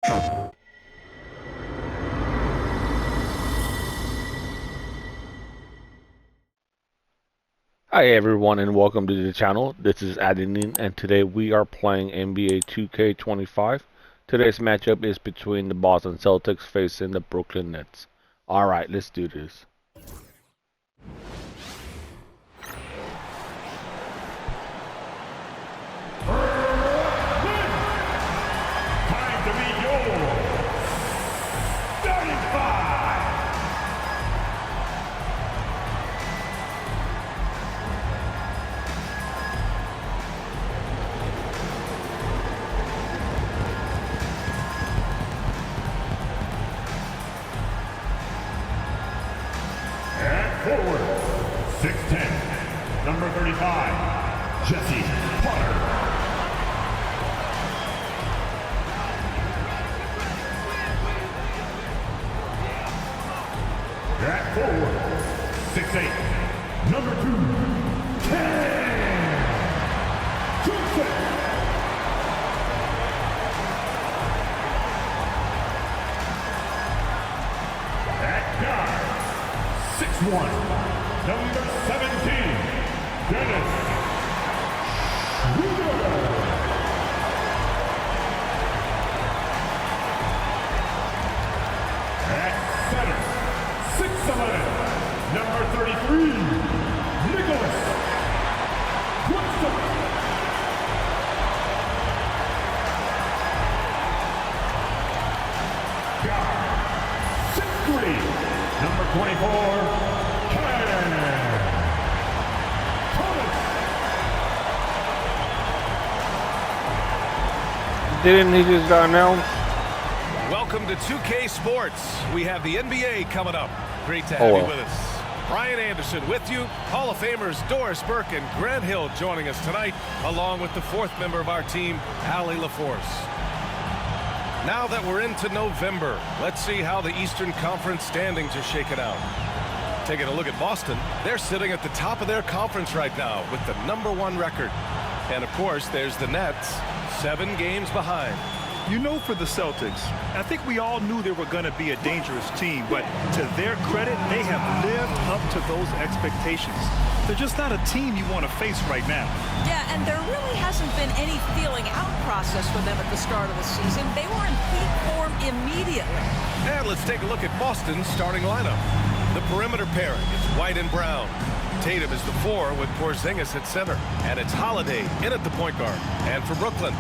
Hi everyone and welcome to the channel. This is Adenin and today we are playing NBA 2K25. Today's matchup is between the Boston Celtics facing the Brooklyn Nets. Alright, let's do this. Time to meet your starting five. And forward, 6'10", number 35, Jesse Potter. At forward, 6'8", number 2, Cam Johnson. At guard, 6'1", number 17, Dennis Schroeder. At center, 6'11", number 33, Nicholas Woodson. Guard, 6'3", number 24, Cam Thomas. Didn't he just got announced? Welcome to 2K Sports. We have the NBA coming up. Great to have you with us. Brian Anderson with you. Hall of Famers Doris Burke and Grant Hill joining us tonight, along with the fourth member of our team, Allie LaForce. Now that we're into November, let's see how the Eastern Conference standings are shaking out. Taking a look at Boston, they're sitting at the top of their conference right now with the #1 record. And of course, there's the Nets, 7 games behind. You know, for the Celtics, I think we all knew they were going to be a dangerous team, but to their credit, they have lived up to those expectations. They're just not a team you want to face right now. Yeah, and there really hasn't been any feeling out process for them at the start of the season. They were in peak form immediately. And let's take a look at Boston's starting lineup. The perimeter pairing is White and Brown. Tatum is the 4 with Porzingis at center. And it's Holiday in at the point guard. And for Brooklyn,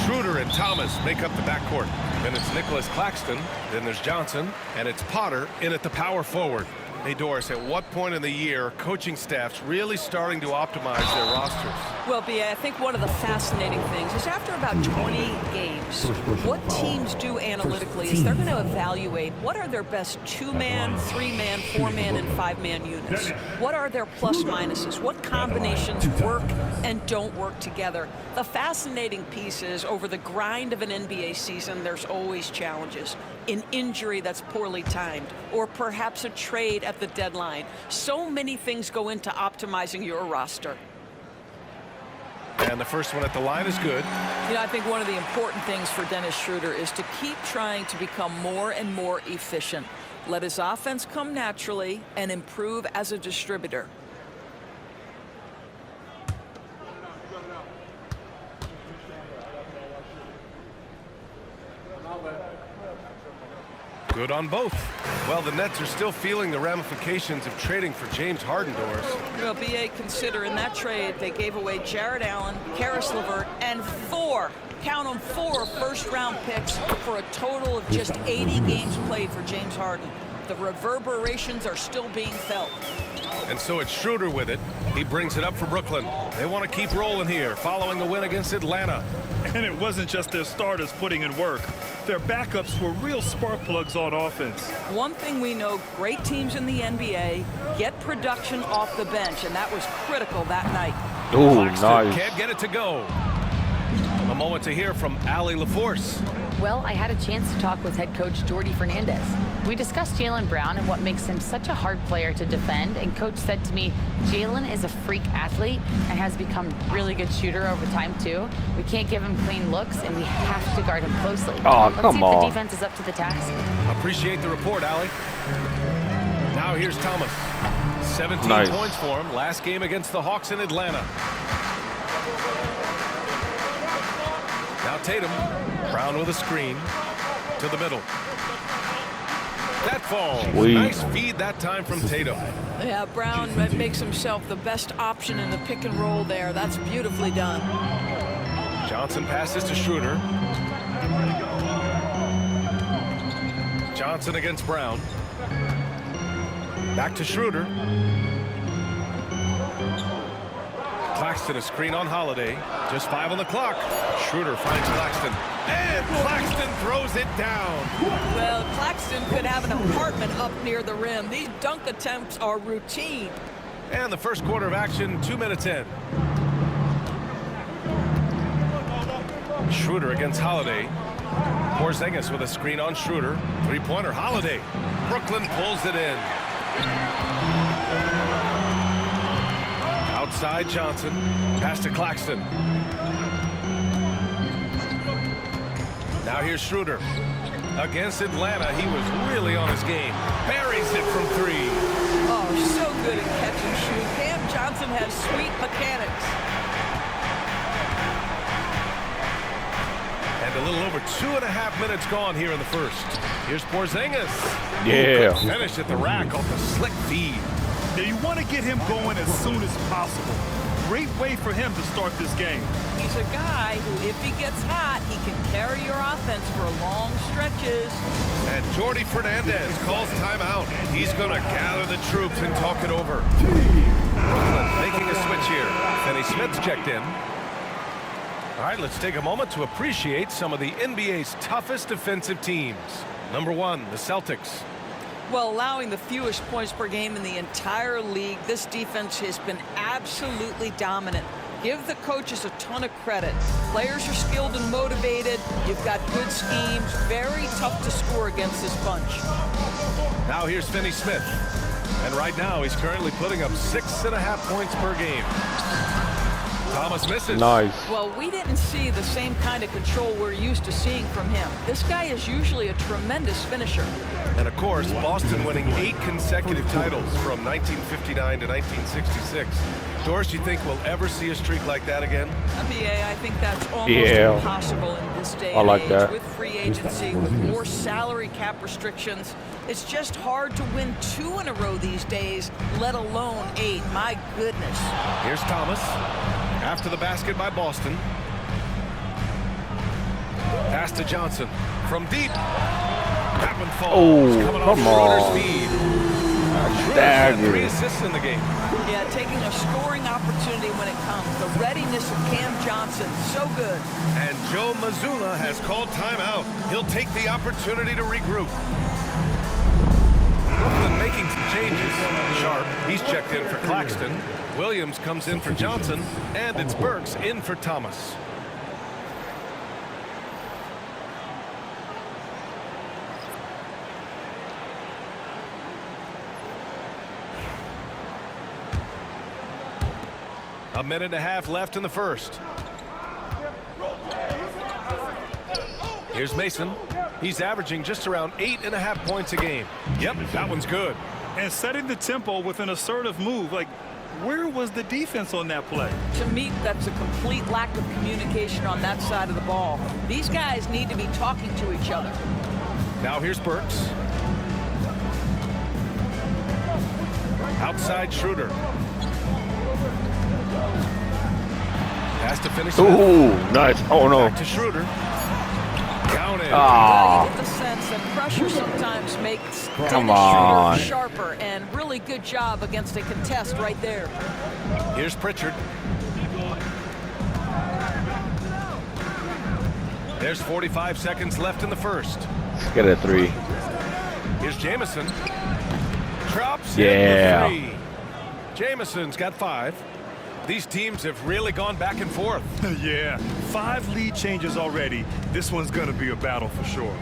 Schroeder and Thomas make up the backcourt. Then it's Nicholas Claxton. Then there's Johnson. And it's Potter in at the power forward. Hey, Doris, at what point in the year coaching staff's really starting to optimize their rosters? Well, B.A., I think one of the fascinating things is after about 20 games, what teams do analytically is they're going to evaluate what are their best 2-man, 3-man, 4-man, and 5-man units. What are their plus minuses? What combinations work and don't work together? The fascinating piece is over the grind of an NBA season, there's always challenges. An injury that's poorly timed, or perhaps a trade at the deadline. So many things go into optimizing your roster. And the first one at the line is good. You know, I think one of the important things for Dennis Schroeder is to keep trying to become more and more efficient. Let his offense come naturally and improve as a distributor. Good on both. Well, the Nets are still feeling the ramifications of trading for James Harden, Doris. Well, B.A., consider in that trade they gave away Jared Allen, Karis LeVert, and 4, count them, 4 first-round picks for a total of just 80 games played for James Harden. The reverberations are still being felt. And so it's Schroeder with it. He brings it up for Brooklyn. They want to keep rolling here following the win against Atlanta. And it wasn't just their starters putting in work. Their backups were real spark plugs on offense. One thing we know, great teams in the NBA get production off the bench, and that was critical that night. Ooh, Claxton nice. can't get it to go. A moment to hear from Allie LaForce. Well, I had a chance to talk with head coach Jordy Fernandez. We discussed Jaylen Brown and what makes him such a hard player to defend, and coach said to me, Jaylen is a freak athlete and has become a really good shooter over time too. We can't give him clean looks, and we have to guard him closely. Oh, Let's come see if on. the defense is up to the task. Appreciate the report, Allie. Now here's Thomas. 17 Nice. points for him. Last game against the Hawks in Atlanta. Now Tatum. Brown with a screen to the middle. That falls. Sweet. Nice feed that time from Tatum. Yeah, Brown makes himself the best option in the pick and roll there. That's beautifully done. Johnson passes to Schroeder. Johnson against Brown. Back to Schroeder. Claxton a screen on Holiday. Just 5 on the clock. Schroeder finds Claxton. And Claxton throws it down. Well, Claxton could have an apartment up near the rim. These dunk attempts are routine. And the first quarter of action, 2 minutes in. Schroeder against Holiday. Porzingis with a screen on Schroeder. Three-pointer, Holiday. Brooklyn pulls it in. Outside Johnson. Pass to Claxton. Now here's Schroeder. Against Atlanta, he was really on his game. Buries it from 3. Oh, so good at catch and shoot. Cam Johnson has sweet mechanics. And a little over 2.5 minutes gone here in the first. Here's Porzingis. Yeah. Finish at the rack off the slick feed. Now you want to get him going as soon as possible. Great way for him to start this game. He's a guy who, if he gets hot, he can carry your offense for long stretches. And Jordy Fernandez calls timeout. He's going to gather the troops and talk it over. Brooklyn making a switch here. Finney Smith's checked in. All right, let's take a moment to appreciate some of the NBA's toughest defensive teams. Number 1, the Celtics. Well, allowing the fewest points per game in the entire league, this defense has been absolutely dominant. Give the coaches a ton of credit. Players are skilled and motivated. You've got good schemes. Very tough to score against this bunch. Now here's Finney Smith. And right now he's currently putting up 6.5 points per game. Thomas misses. Nice. Well, we didn't see the same kind of control we're used to seeing from him. This guy is usually a tremendous finisher. And of course, Boston winning 8 consecutive titles from 1959 to 1966. Doris, you think we'll ever see a streak like that again? NBA, I think that's almost impossible in this day I and like age. that. With free agency, with more salary cap restrictions, it's just hard to win 2 in a row these days, let alone 8. My goodness. Here's Thomas. After the basket by Boston. Pass to Johnson. From deep. That one falls. Oh, coming come off on. Schroeder's feed. Schroeder's Dagger. had 3 assists in the game. Yeah, taking a scoring opportunity when it comes. The readiness of Cam Johnson, so good. And Joe Mazzulla has called timeout. He'll take the opportunity to regroup. Brooklyn making some changes. Sharp, he's checked in for Claxton. Williams comes in for Johnson. And it's Burks in for Thomas. A minute and a half left in the first. Here's Mason. He's averaging just around 8.5 points a game. Yep, that one's good. And setting the tempo with an assertive move. Like, where was the defense on that play? To me, that's a complete lack of communication on that side of the ball. These guys need to be talking to each other. Now here's Burks. Outside Schroeder. Has to finish. Ooh, nice. Oh, no. Back to Schroeder. Counted. Ah. You get the sense that pressure sometimes makes Come Dennis on. Schroeder sharper, and really good job against a contest right there. Here's Pritchard. There's 45 seconds left in the first. Let's get a 3. Here's Jamison. Drops Yeah. in the 3. Jamison's got 5. These teams have really gone back and forth. Yeah, 5 lead changes already. This one's going to be a battle for sure.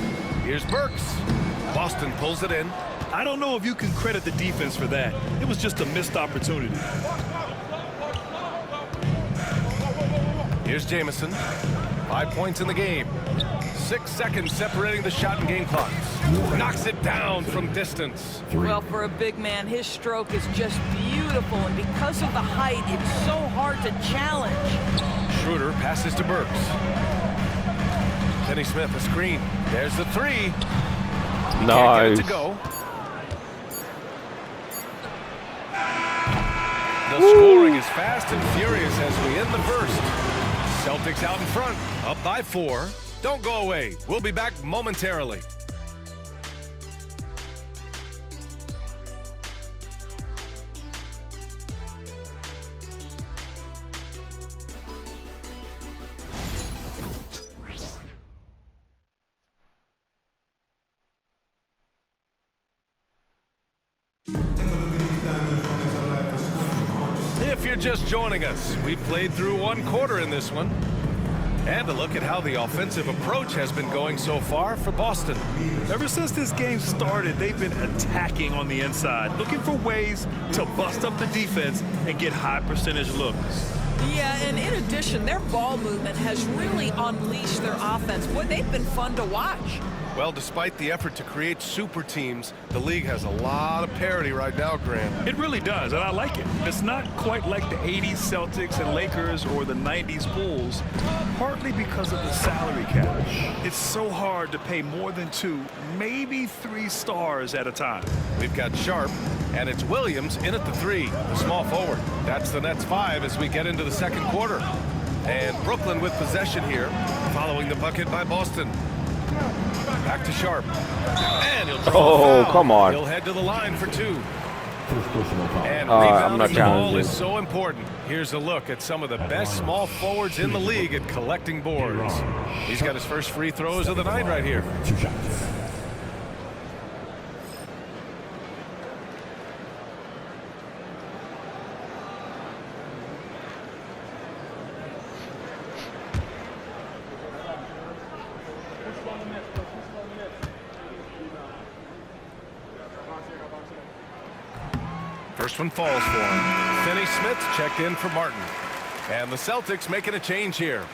Here's Burks. Boston pulls it in. I don't know if you can credit the defense for that. It was just a missed opportunity. Here's Jamison. 5 points in the game. 6 seconds separating the shot and game clocks. Knocks it down from distance. Well, for a big man, his stroke is just beautiful, and because of the height, it's so hard to challenge. Schroeder passes to Burks. Kenny Smith, a screen. There's the 3. He can't get it to go. The scoring is fast and furious as we end the first. Celtics out in front, up by 4. Don't go away. We'll be back momentarily. If you're just joining us, we played through 1 quarter in this one. And a look at how the offensive approach has been going so far for Boston. Ever since this game started, they've been attacking on the inside, looking for ways to bust up the defense and get high percentage looks. Yeah, and in addition, their ball movement has really unleashed their offense. Boy, they've been fun to watch. Well, despite the effort to create super teams, the league has a lot of parity right now, Grant. It really does, and I like it. It's not quite like the 80s Celtics and Lakers or the 90s Bulls, partly because of the salary cap. It's so hard to pay more than 2, maybe 3 stars at a time. We've got Sharp, and it's Williams in at the 3, the small forward. That's the Nets 5 as we get into the second quarter. And Brooklyn with possession here, following the bucket by Boston. Back to Sharp. And he'll draw a foul. Come on. He'll head to the line for 2. And I'm not rebounding the ball challenging. is so important. Here's a look at some of the best small forwards in the league at collecting boards. He's got his first free throws of the night right here. 2 shots. First one falls for him. Finney Smith checked in for Martin. And the Celtics making a change here.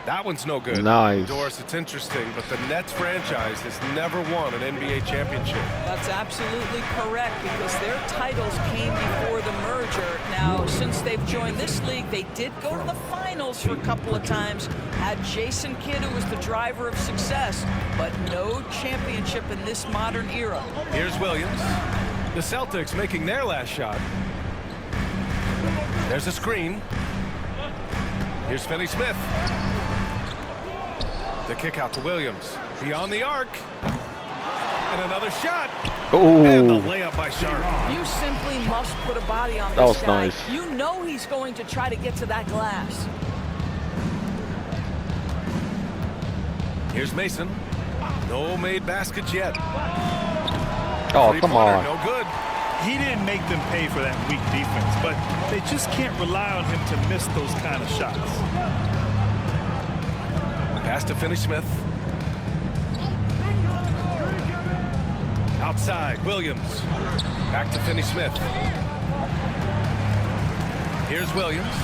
That one's no good. Nice. Doris, it's interesting, but the Nets franchise has never won an NBA championship. That's absolutely correct, because their titles came before the merger. Now, since they've joined this league, they did go to the finals for a couple of times. Had Jason Kidd, who was the driver of success, but no championship in this modern era. Here's Williams. The Celtics making their last shot. There's a screen. Here's Finney Smith. The kick out to Williams. Beyond the arc. And another shot. And the layup by Sharp. You simply must put a body on That this was guy. nice. You know he's going to try to get to that glass. Here's Mason. No made baskets yet. Oh, come on. No good. He didn't make them pay for that weak defense, but they just can't rely on him to miss those kind of shots. Pass to Finney Smith. Outside, Williams. Back to Finney Smith. Here's Williams.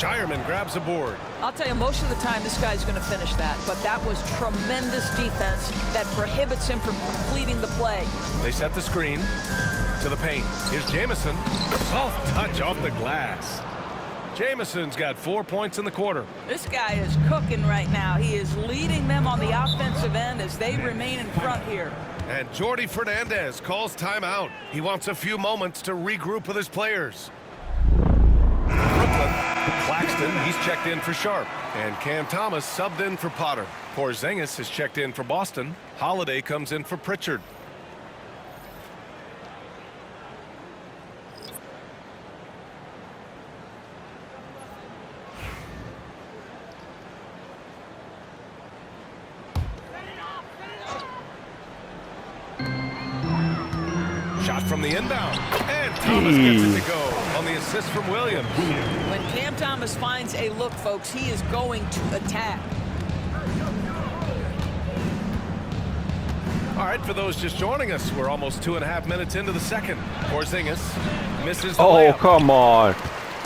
Shireman grabs a board. I'll tell you, most of the time this guy's going to finish that, but that was tremendous defense that prohibits him from completing the play. They set the screen to the paint. Here's Jamison. Soft touch off the glass. Jamison's got 4 points in the quarter. This guy is cooking right now. He is leading them on the offensive end as they remain in front here. And Jordi Fernandez calls timeout. He wants a few moments to regroup with his players. Brooklyn. Claxton Johnson, he's checked in for Sharp. And Cam Thomas subbed in for Potter. Porzingis is checked in for Boston. Holiday comes in for Pritchard. Shot from the inbound. And Thomas gets it to go on the assist from Williams. When Cam Thomas finds a look, folks, he is going to attack. All right, for those just joining us, we're almost 2.5 minutes into the second. Porzingis misses the Oh, layup. come on.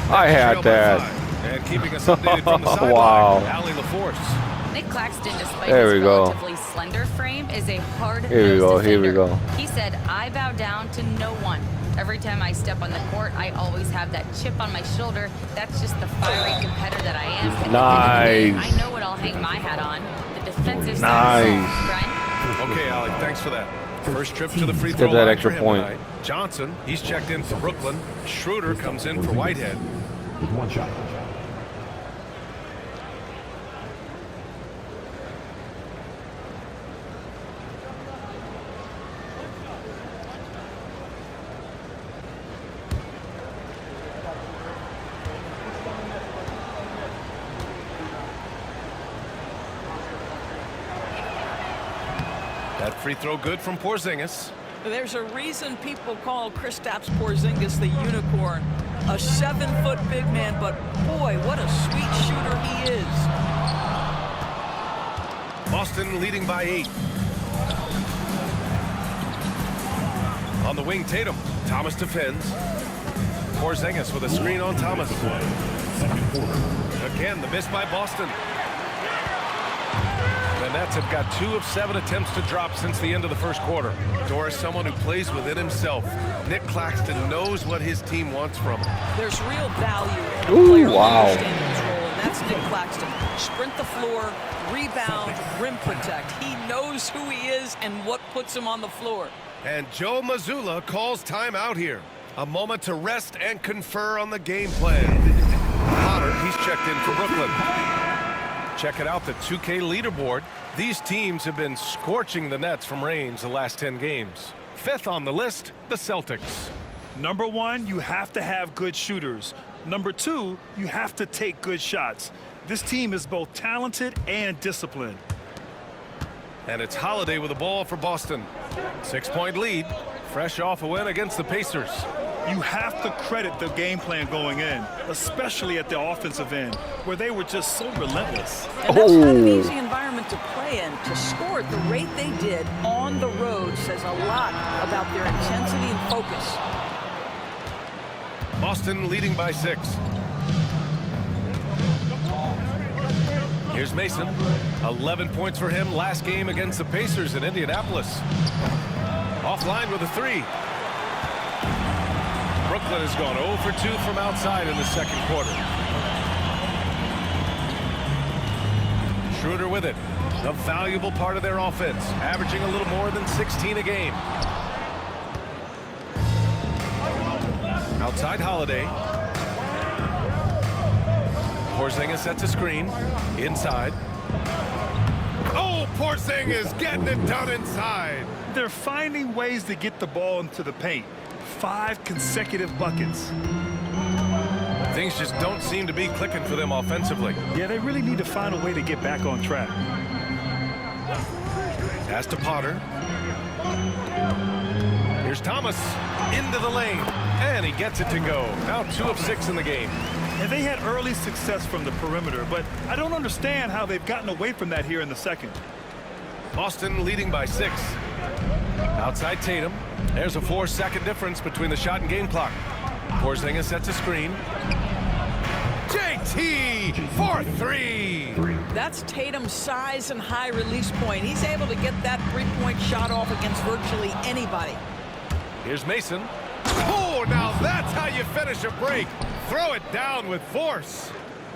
I had Trail by that. 5. And keeping us updated from the sideline, Wow. Allie LaForce. Nick Claxton, despite There his we go. relatively slender frame, is a hard-nosed Here we go, defender. here we go. He said, "I bow down to no one. Every time I step on the court, I always have that chip on my shoulder. That's just the fiery competitor that I am. At the end of the day, Nice. I know what I'll hang my hat on. The defensive side Nice. of the ball." Brian? Okay, Allie, thanks for that. First trip to the free Get throw that line extra for him point. tonight. Johnson, he's checked in for Brooklyn. Schroeder comes in for Whitehead. With one shot. That free throw good from Porzingis. There's a reason people call Kristaps Porzingis the unicorn. A 7-foot big man, but boy, what a sweet shooter he is. Boston leading by 8. On the wing, Tatum. Thomas defends. Porzingis with a screen on Thomas. Second quarter. Again, the miss by Boston. The Nets have got 2 of 7 attempts to drop since the end of the first quarter. Doris, someone who plays within himself. Nick Claxton knows what his team wants from him. There's real value in a Ooh, player wow. understanding his role, and that's Nick Claxton. Sprint the floor, rebound, rim protect. He knows who he is and what puts him on the floor. And Joe Mazzulla calls timeout here. A moment to rest and confer on the game plan. Potter, he's checked in for Brooklyn. Check it out, the 2K leaderboard. These teams have been scorching the Nets from range the last 10 games. 5th on the list, the Celtics. Number 1, you have to have good shooters. Number 2, you have to take good shots. This team is both talented and disciplined. And it's Holiday with the ball for Boston. 6-point lead, fresh off a win against the Pacers. You have to credit the game plan going in, especially at the offensive end, where they were just so relentless. And that's not an Oh. easy environment to play in. To score at the rate they did on the road says a lot about their intensity and focus. Boston leading by 6. Here's Mason. 11 points for him last game against the Pacers in Indianapolis. Offline with a 3. Brooklyn has gone 0 for 2 from outside in the second quarter. Schroeder with it. A valuable part of their offense, averaging a little more than 16 a game. Outside Holiday. Porzingis sets a screen. Inside. Oh, Porzingis getting it done inside. They're finding ways to get the ball into the paint. 5 consecutive buckets. Things just don't seem to be clicking for them offensively. Yeah, they really need to find a way to get back on track. Pass to Potter. Here's Thomas into the lane, and he gets it to go. Now 2 of 6 in the game. And they had early success from the perimeter, but I don't understand how they've gotten away from that here in the second. Boston leading by 6. Outside Tatum. There's a 4-second difference between the shot and game clock. Porzingis sets a screen. JT for 3. That's Tatum's size and high release point. He's able to get that three-point shot off against virtually anybody. Here's Mason. Oh, now that's how you finish a break. Throw it down with force.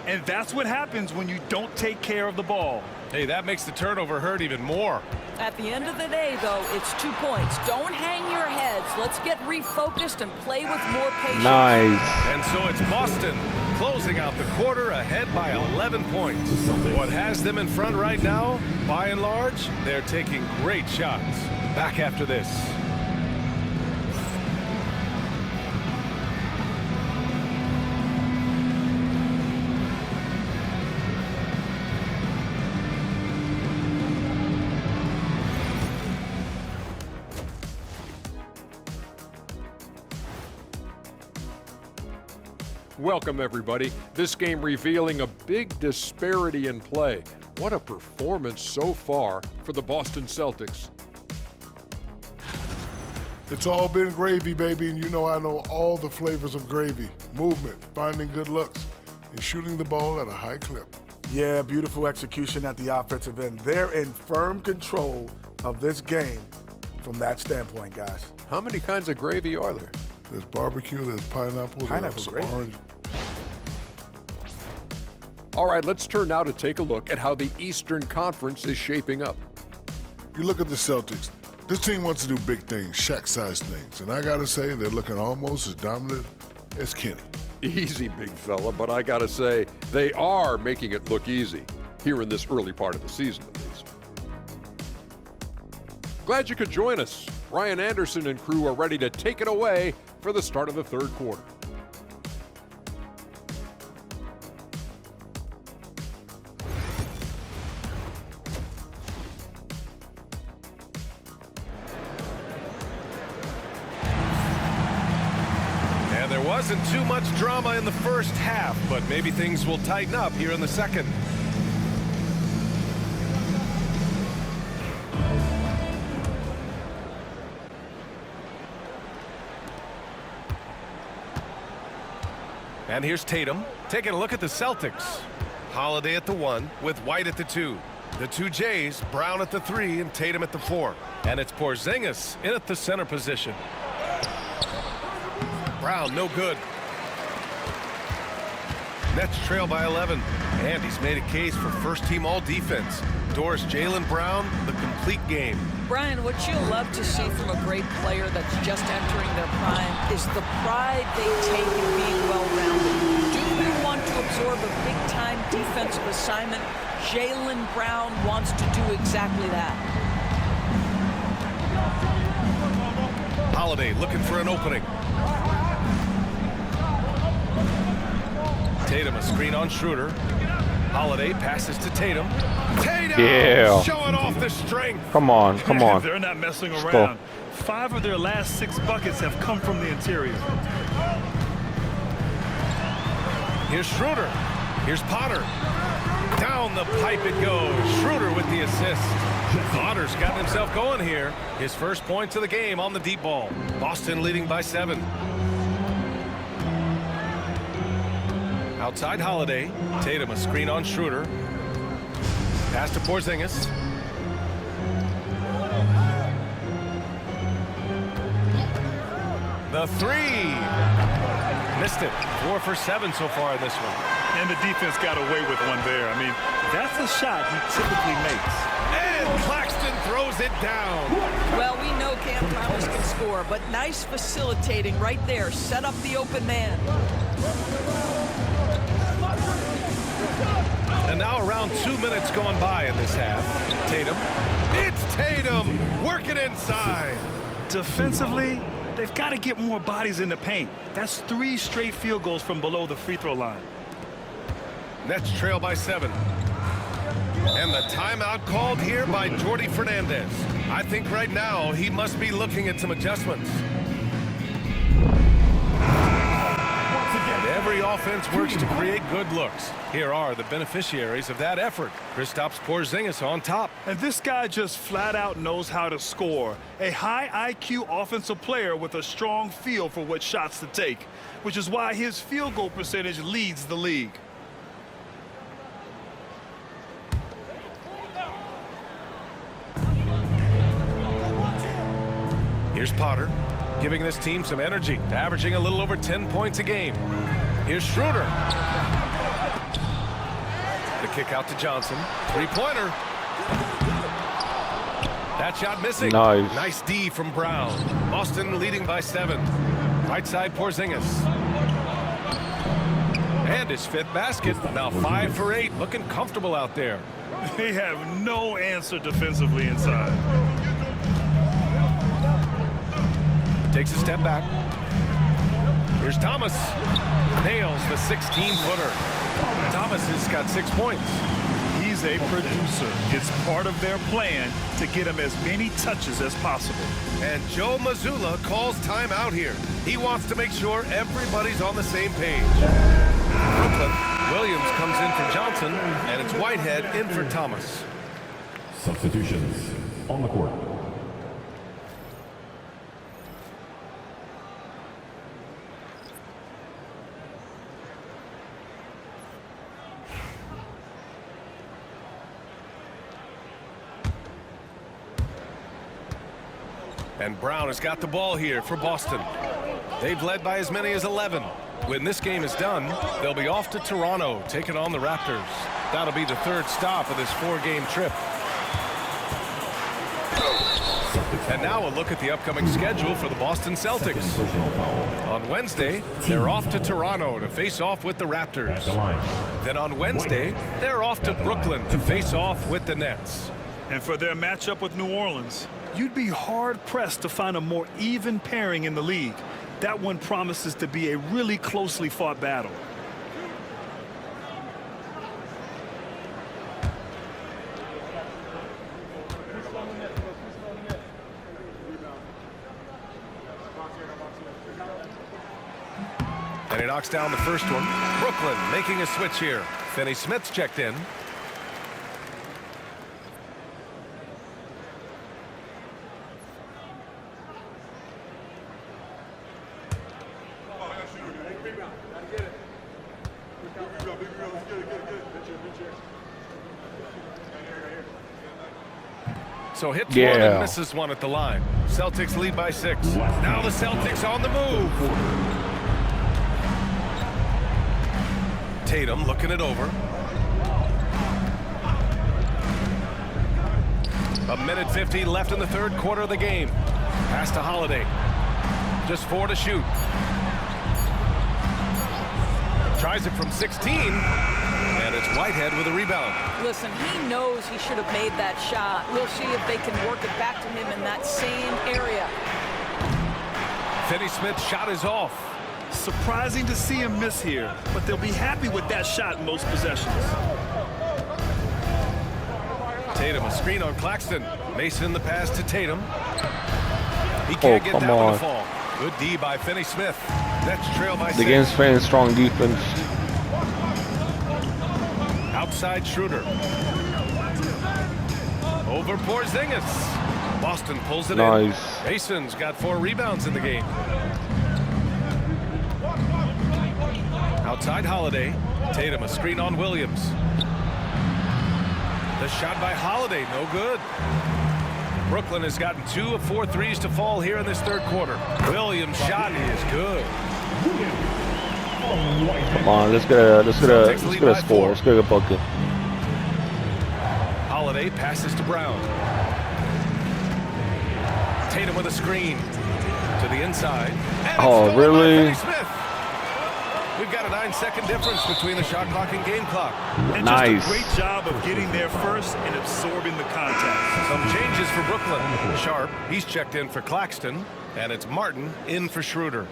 And that's what happens when you don't take care of the ball. Hey, that makes the turnover hurt even more. At the end of the day, though, it's 2 points. Don't hang your heads. Let's get refocused and play with more patience. Nice. And so it's Boston closing out the quarter ahead by 11 points. What has them in front right now, by and large, they're taking great shots. Back after this. Welcome, everybody. This game revealing a big disparity in play. What a performance so far for the Boston Celtics. It's all been gravy, baby, and you know I know all the flavors of gravy. Movement, finding good looks, and shooting the ball at a high clip. Yeah, beautiful execution at the offensive end. They're in firm control of this game from that standpoint, guys. How many kinds of gravy are there? There's barbecue, there's pineapple, there's gravy. orange. All right, let's turn now to take a look at how the Eastern Conference is shaping up. You look at the Celtics. This team wants to do big things, Shaq-sized things, and I gotta say they're looking almost as dominant as Kenny. Easy, big fella, but I gotta say, they are making it look easy, here in this early part of the season at least. Glad you could join us. Ryan Anderson and crew are ready to take it away for the start of the third quarter. And there wasn't too much drama in the first half, but maybe things will tighten up here in the second. And here's Tatum taking a look at the Celtics. Holiday at the 1 with White at the 2. The two Jays, Brown at the 3 and Tatum at the 4. And it's Porzingis in at the center position. Brown, no good. Nets trail by 11. And he's made a case for first-team all-defense. Doris Jaylen Brown, the complete game. Brian, what you love to see from a great player that's just entering their prime is the pride they take in being well-rounded. Do you want to absorb a big-time defensive assignment? Jaylen Brown wants to do exactly that. Holiday looking for an opening. Tatum, a screen on Schroeder. Holiday passes to Tatum. Tatum showing off the strength. Come on, come on. They're not messing Let's around. go. 5 of their last 6 buckets have come from the interior. Here's Schroeder. Here's Potter. Down the pipe it goes. Schroeder with the assist. Potter's got himself going here. His first points of the game on the deep ball. Boston leading by 7. Outside Holiday. Tatum, a screen on Schroeder. Pass to Porzingis. The 3. Missed it. 4 for 7 so far in this one. And the defense got away with one there. I mean, that's a shot he typically makes. And Claxton throws it down. Well, we know Cam Thomas can score, but nice facilitating right there. Set up the open man. And now around 2 minutes gone by in this half. Tatum. It's Tatum working inside. Defensively, they've got to get more bodies in the paint. That's 3 straight field goals from below the free throw line. Nets trail by 7. And the timeout called here by Jordy Fernandez. I think right now he must be looking at some adjustments. And every offense works to create good looks. Here are the beneficiaries of that effort. Kristaps Porzingis on top. And this guy just flat out knows how to score. A high IQ offensive player with a strong feel for what shots to take, which is why his field goal percentage leads the league. Here's Potter, giving this team some energy, averaging a little over 10 points a game. Here's Schroeder. The kick out to Johnson. 3-pointer. That shot missing. Nice. Nice D from Brown. Boston leading by 7. Right side Porzingis. And his 5th basket. Now 5 for 8. Looking comfortable out there. They have no answer defensively inside. Takes a step back. Here's Thomas. Nails the 16-footer. Thomas has got 6 points. He's a producer. It's part of their plan to get him as many touches as possible. And Joe Mazzulla calls timeout here. He wants to make sure everybody's on the same page. Brooklyn, Williams comes in for Johnson, and it's Whitehead in for Thomas. Substitutions on the court. And Brown has got the ball here for Boston. They've led by as many as 11. When this game is done, they'll be off to Toronto, taking on the Raptors. That'll be the 3rd stop of this 4-game trip. And now a look at the upcoming schedule for the Boston Celtics. On Wednesday, they're off to Toronto to face off with the Raptors. Then on Wednesday, they're off to Brooklyn to face off with the Nets. And for their matchup with New Orleans, you'd be hard-pressed to find a more even pairing in the league. That one promises to be a really closely fought battle. And he knocks down the first one. Brooklyn making a switch here. Finney Smith's checked in. So hits one and misses one at the line. Celtics lead by 6. Now the Celtics on the move. Tatum looking it over. 1:50 left in the 3rd quarter of the game. Pass to Holiday. Just 4 to shoot. Tries it from 16. And it's Whitehead with a rebound. Listen, he knows he should have made that shot. We'll see if they can work it back to him in that same area. Finney Smith's shot is off. Surprising to see him miss here, but they'll be happy with that shot in most possessions. Tatum, a screen on Claxton. Mason the pass to Tatum. He can't get that one to fall. Good D by Finney Smith. Nets trail by 6. The game's playing strong defense. Outside Schroeder. Over Porzingis. Boston pulls it in. Mason's got 4 rebounds in the game. Outside Holiday. Tatum, a screen on Williams. The shot by Holiday, no good. Brooklyn has gotten 2 of 4 threes to fall here in this 3rd quarter. Williams' shot is good. Come on, let's get a score. Let's get a bucket. Holiday passes to Brown. Tatum with a screen to the inside. Oh, really? We've got a 9-second difference between the shot clock and game clock. And just a great job of getting there first and absorbing the contact. Some changes for Brooklyn. Sharp, he's checked in for Claxton, and it's Martin in for Schroeder.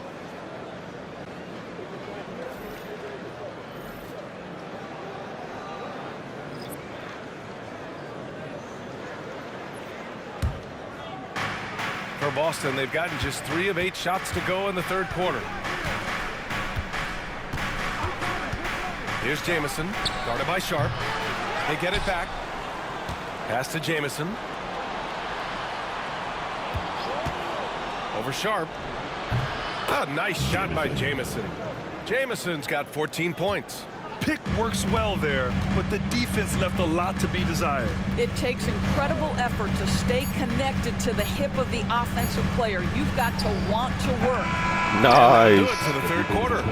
For Boston, they've gotten just 3 of 8 shots to go in the 3rd quarter. Here's Jamison, guarded by Sharp. They get it back. Pass to Jamison. Over Sharp. A nice shot by Jamison. Jamison's got 14 points. Pick works well there, but the defense left a lot to be desired. It takes incredible effort to stay connected to the hip of the offensive player. You've got to want to work. Nice. Do it for the 3rd quarter.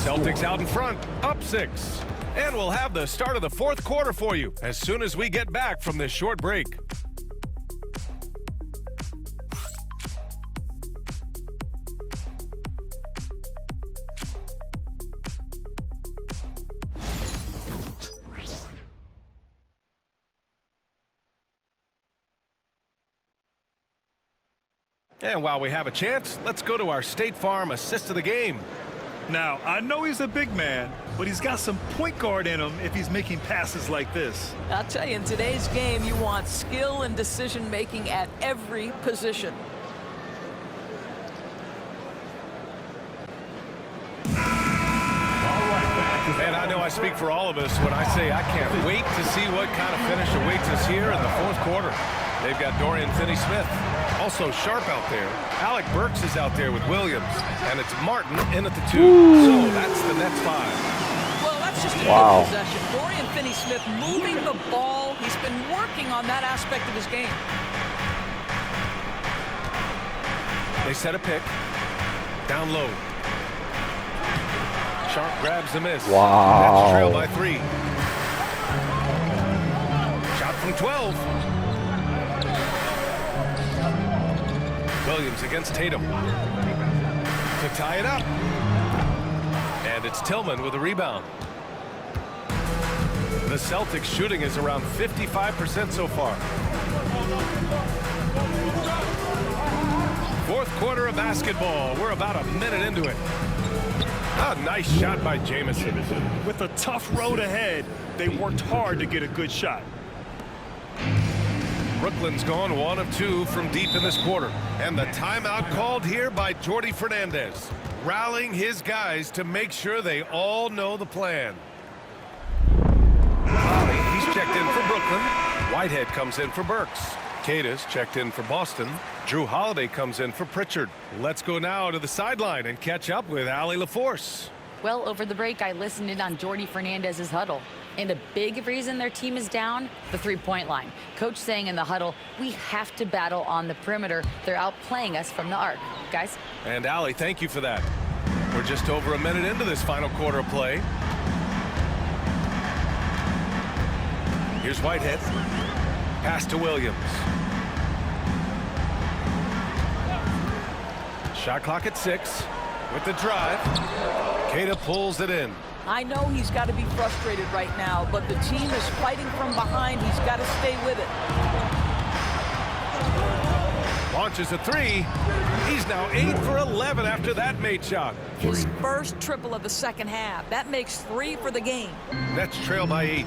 Celtics out in front, up 6. And we'll have the start of the 4th quarter for you as soon as we get back from this short break. And while we have a chance, let's go to our State Farm assist of the game. Now, I know he's a big man, but he's got some point guard in him if he's making passes like this. I'll tell you, in today's game, you want skill and decision-making at every position. And I know I speak for all of us when I say I can't wait to see what kind of finish awaits us here in the fourth quarter. They've got Dorian Finney-Smith, also Sharp out there. Alec Burks is out there with Williams, and it's Martin in at the 2. So that's the Nets 5. Well, that's just a good possession. Dorian Finney-Smith moving the ball. He's been working on that aspect of his game. They set a pick. Down low. Sharp grabs the miss. Wow. Nets trail by 3. Shot from 12. Williams against Tatum to tie it up. And it's Tillman with a rebound. The Celtics shooting is around 55% so far. Fourth quarter of basketball. We're about a minute into it. A nice shot by Jamison. With a tough road ahead, they worked hard to get a good shot. Brooklyn's gone 1 of 2 from deep in this quarter. And the timeout called here by Jordy Fernandez, rallying his guys to make sure they all know the plan. He's checked in for Brooklyn. Whitehead comes in for Burks. Cada's checked in for Boston. Drew Holiday comes in for Pritchard. Let's go now to the sideline and catch up with Allie LaForce. Well, over the break, I listened in on Jordy Fernandez's huddle. And a big reason their team is down, the three-point line. Coach saying in the huddle, we have to battle on the perimeter. They're outplaying us from the arc. Guys? And Allie, thank you for that. We're just over a minute into this final quarter of play. Here's Whitehead. Pass to Williams. Shot clock at 6 with the drive. Cada pulls it in. I know he's got to be frustrated right now, but the team is fighting from behind. He's got to stay with it. Launches a 3. He's now 8 for 11 after that made shot. His first triple of the second half. That makes 3 for the game. Nets trail by 8.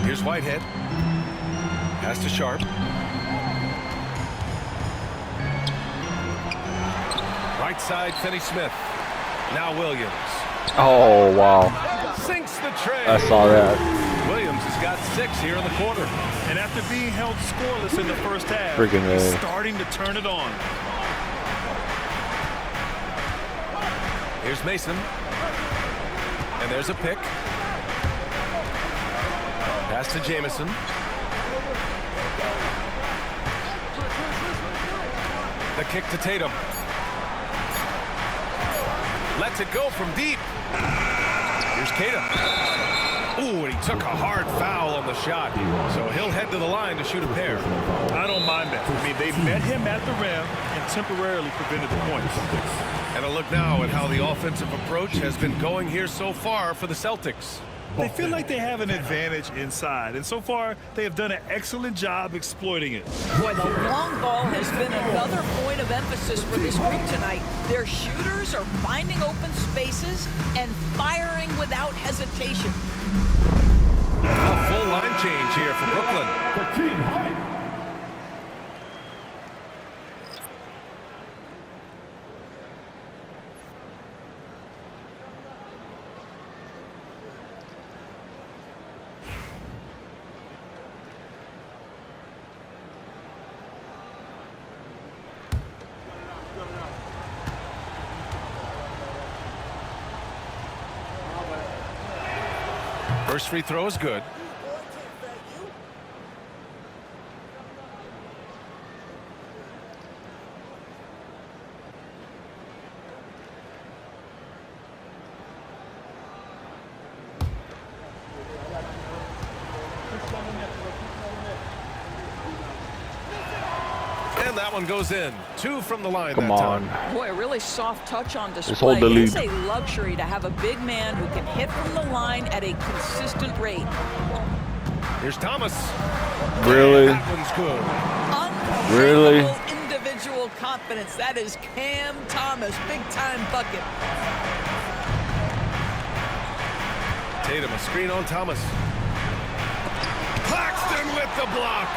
Here's Whitehead. Pass to Sharp. Right side, Finney-Smith. Now Williams. Oh, wow. Sinks the tray. I saw that. Williams has got 6 here in the quarter. And after being held scoreless in the first half, Freaking he's starting to turn it on. Here's Mason. And there's a pick. Pass to Jamison. The kick to Tatum. Lets it go from deep. Here's Cada. Ooh, and he took a hard foul on the shot. So he'll head to the line to shoot a pair. I don't mind that. I mean, they met him at the rim and temporarily prevented the points. And a look now at how the offensive approach has been going here so far for the Celtics. They feel like they have an advantage inside, and so far they have done an excellent job exploiting it. Boy, the long ball has been another point of emphasis for this group tonight. Their shooters are finding open spaces and firing without hesitation. A full line change here for Brooklyn. First free throw is good. And that one goes in. 2 from the line. Come that on. time. Boy, a really soft touch on display. Just hold the It's lead. a luxury to have a big man who can hit from the line at a consistent rate. Here's Thomas. Really? That one's good. Really? Unbelievable individual confidence. That is Cam Thomas, big-time bucket. Tatum, a screen on Thomas. Claxton with the block.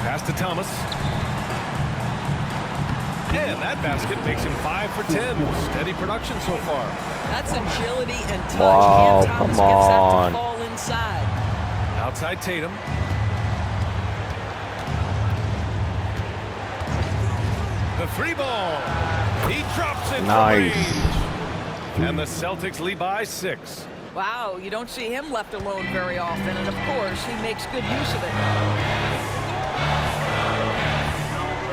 Pass to Thomas. And that basket makes him 5 for 10. Steady production so far. That's agility and touch. Wow, Cam Thomas come gets that on. to fall inside. Outside Tatum. The three ball. He drops it. Nice. And the Celtics lead by 6. Wow, you don't see him left alone very often, and of course, he makes good use of it.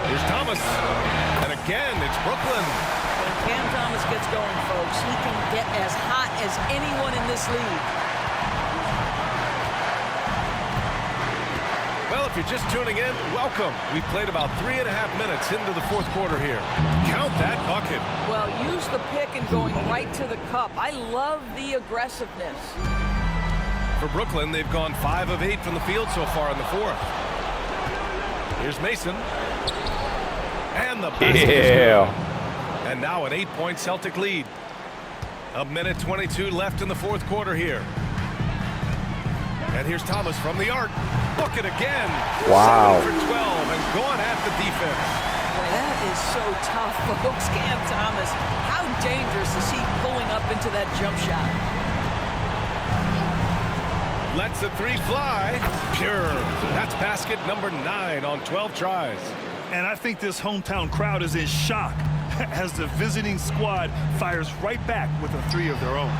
Here's Thomas. And again, it's Brooklyn. When Cam Thomas gets going, folks, he can get as hot as anyone in this league. Well, if you're just tuning in, welcome. We've played about 3.5 minutes into the fourth quarter here. Count that bucket. Well, use the pick and going right to the cup. I love the aggressiveness. For Brooklyn, they've gone 5 of 8 from the field so far in the fourth. Here's Mason. And the basket is good. And now an 8-point Celtic lead. A minute 22 left in the fourth quarter here. And here's Thomas from the arc. Bucket again. Wow. 7 for 12 and going at the defense. Boy, that is so tough, folks. Cam Thomas, how dangerous is he pulling up into that jump shot? Lets the three fly. Pure. That's basket number 9 on 12 tries. And I think this hometown crowd is in shock as the visiting squad fires right back with a three of their own.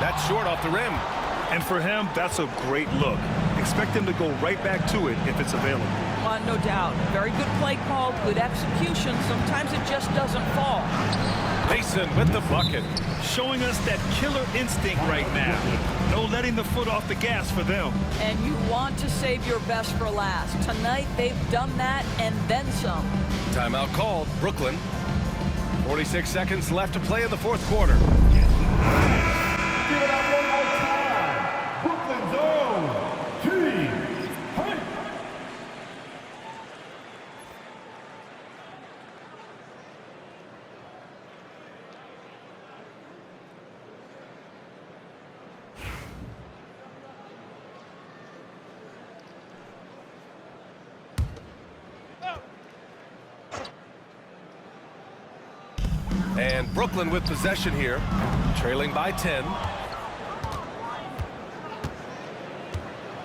That's short off the rim. And for him, that's a great look. Expect him to go right back to it if it's available. No doubt. Very good play call, good execution. Sometimes it just doesn't fall. Mason with the bucket. Showing us that killer instinct right now. No letting the foot off the gas for them. And you want to save your best for last. Tonight, they've done that and then some. Timeout called. Brooklyn. 46 seconds left to play in the fourth quarter. Give it up one more time. Brooklyn's own team. Fight. And Brooklyn with possession here, trailing by 10.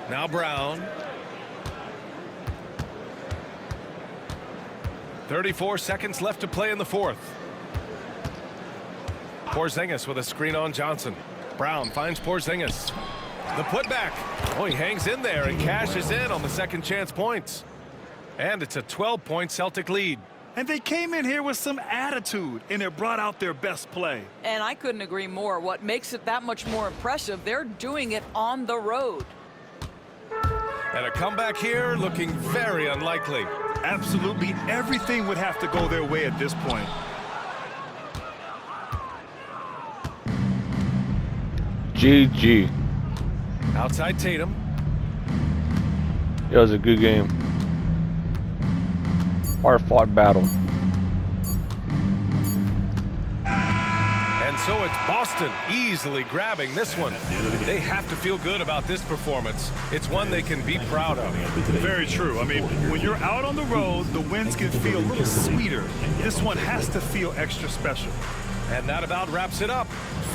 Now Brown. 34 seconds left to play in the fourth. Porzingis with a screen on Johnson. Brown finds Porzingis. The putback. Oh, he hangs in there and cashes in on the second chance points. And it's a 12-point Celtic lead. And they came in here with some attitude, and it brought out their best play. And I couldn't agree more. What makes it that much more impressive, they're doing it on the road. And a comeback here looking very unlikely. Absolutely everything would have to go their way at this point. GG. Outside Tatum. It was a good game. Hard-fought battle. And so it's Boston easily grabbing this one. They have to feel good about this performance. It's one they can be proud of. Very true. I mean, when you're out on the road, the wins can feel a little sweeter. This one has to feel extra special. And that about wraps it up.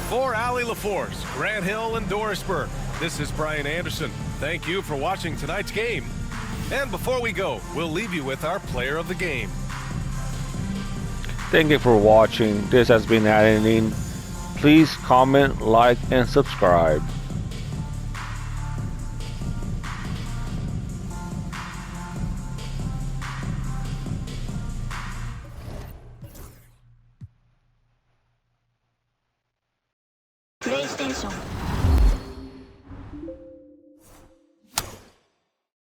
For Allie LaForce, Grant Hill, and Doris Burke, this is Brian Anderson. Thank you for watching tonight's game. And before we go, we'll leave you with our player of the game. Thank you for watching. This has been Adeline. Please comment, like, and subscribe. PlayStation